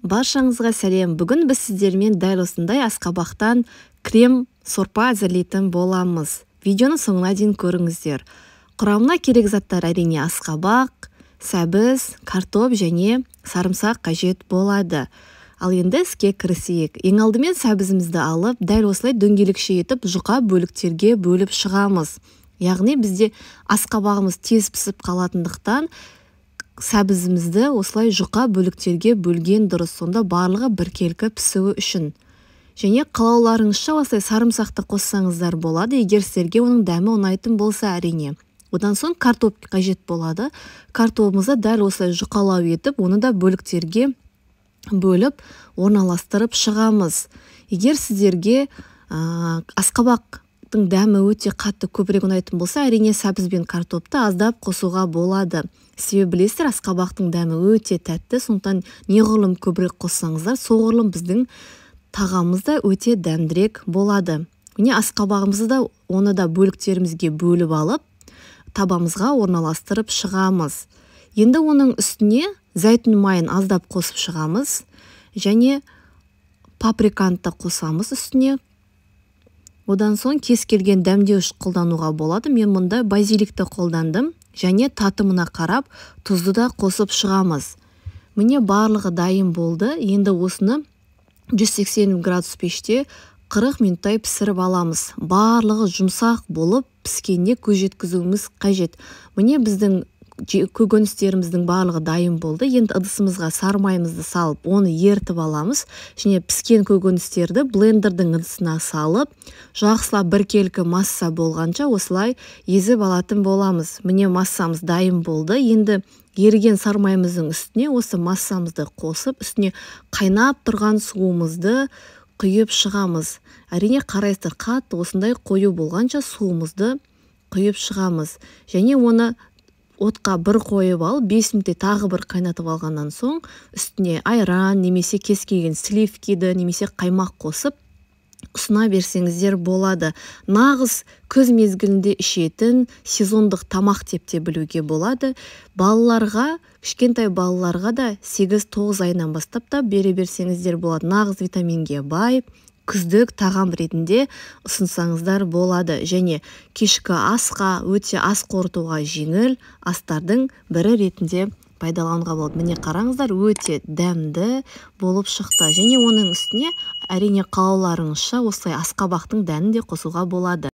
Баршаңызға сәлем. Бүгін біз сіздермен дәл осындай асқабақтан крем сорпа әзірлейтін боламыз. Видеоны соңына дейін көріңіздер. Құрамына керек заттар әрине асқабақ, сәбіз, картоп және сарымсақ қажет болады. Ал енді іске кірісейік. Ең алдымен сәбізімізді алып, дәл осылай дөңгелекше етіп жұқа бөліктерге бөліп шығамыз. Яғни бізде асқабағымыз тез пісіп қалатындықтан сәбізімізді осылай жұқа бөліктерге бөлген дұрыс, сонда барлығы біркелкі пісуі үшін. Және қалауларыңызша осылай сарымсақты қоссаңыздар болады, егер сіздерге оның дәмі ұнайтын болса әрине. Одан соң картоп қажет болады. Картопымызды дәл осылай жұқалау етіп, оны да бөліктерге бөліп, орналастырып шығамыз. Егер сіздерге асқабақтың дәмі өте қатты көбірек ұнайтын болса, әрине сәбіз бен картопты аздап қосуға болады. Себебі білесіздер, асқабақтың дәмі өте тәтті, сондықтан неғұрлым көбірек қоссаңыздар, соғұрлым біздің тағамыз да өте дәмдірек болады. Міне асқабағымызды да, оны да бөліктерімізге бөліп алып, табамызға орналастырып шығамыз. Енді оның үстіне зәйтүн майын аздап қосып шығамыз және паприканы қосамыз үстіне. Одан соң кез келген дәмдеуіш қолдануға болады. Мен мұнда базиликті қолдандым және татымына қарап тұзды да қосып шығамыз. Міне барлығы дайын болды. Енді осыны 180 градус пеште 40 минуттай пісіріп аламыз. Барлығы жұмсақ болып піскенде көз жеткізуіміз қажет. Міне біздің көкөністеріміздің барлығы дайын болды. Енді ыдысымызға сарымайымызды салып, оны ертіп аламыз. Және піскен көкөністерді блендердің ыдысына салып, жақсылап біркелкі масса болғанша осылай езіп алатын боламыз. Міне массамыз дайын болды. Енді еріген сарымайымыздың үстіне осы массамызды қосып, үстіне қайнап тұрған суымызды құйып шығамыз. Әрине қарайсыздар, қатты осындай қою болғанша суымызды құйып шығамыз. Және оны отқа бір қойып алып, 5 минуттай тағы бір қайнатып алғаннан соң, үстіне айран, немесе кез келген сливкиді, немесе қаймақ қосып, ұсына берсеңіздер болады. Нағыз күз мезгілінде ішетін сезондық тамақ деп те білуге болады. Балаларға, кішкентай балаларға да 8-9 айынан бастап та бере берсеңіздер болады. Нағыз витаминге бай, күздік тағам ретінде ұсынсаңыздар болады. Және кешкі асқа, өте ас қорытуға жеңіл астардың бірі ретінде пайдалануға болады. Міне қараңыздар, өте дәмді болып шықты. Және оның үстіне әрине қалауларыңызша осылай асқабақтың дәнін де қосуға болады.